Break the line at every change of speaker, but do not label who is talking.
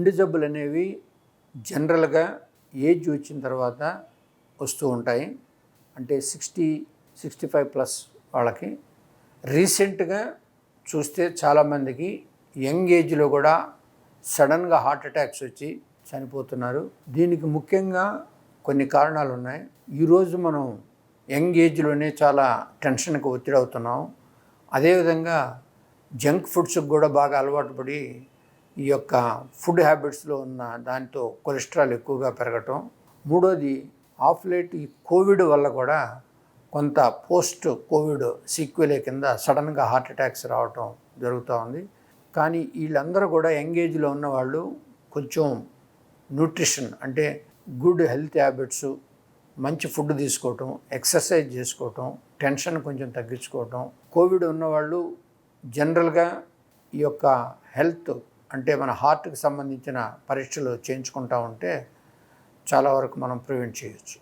గుండె జబ్బులు అనేవి జనరల్గా ఏజ్ వచ్చిన తర్వాత వస్తూ ఉంటాయి. అంటే 65+ వాళ్ళకి. రీసెంట్గా చూస్తే చాలామందికి యంగ్ ఏజ్లో కూడా సడన్గా హార్ట్ అటాక్స్ వచ్చి చనిపోతున్నారు. దీనికి ముఖ్యంగా కొన్ని కారణాలు ఉన్నాయి. ఈరోజు మనం యంగ్ ఏజ్లోనే చాలా టెన్షన్కి ఒత్తిడి అవుతున్నాం. అదేవిధంగా జంక్ ఫుడ్స్కి కూడా బాగా అలవాటు పడి ఈ యొక్క ఫుడ్ హ్యాబిట్స్లో ఉన్న దాంతో కొలెస్ట్రాల్ ఎక్కువగా పెరగటం. మూడోది ఆఫ్ లేట్ ఈ కోవిడ్ వల్ల కూడా కొంత పోస్ట్ కోవిడ్ సీక్వెల్ కింద సడన్గా హార్ట్ అటాక్స్ రావటం జరుగుతూ ఉంది. కానీ వీళ్ళందరూ కూడా యంగ్ ఏజ్లో ఉన్నవాళ్ళు కొంచెం న్యూట్రిషన్ అంటే గుడ్ హెల్త్ హ్యాబిట్స్, మంచి ఫుడ్ తీసుకోవటం, ఎక్సర్సైజ్ చేసుకోవటం, టెన్షన్ కొంచెం తగ్గించుకోవటం. కోవిడ్ ఉన్నవాళ్ళు జనరల్గా ఈ యొక్క హెల్త్ అంటే మన హార్ట్కి సంబంధించిన పరీక్షలు చేయించుకుంటూ ఉంటే చాలా వరకు మనం ప్రివెంట్ చేయొచ్చు.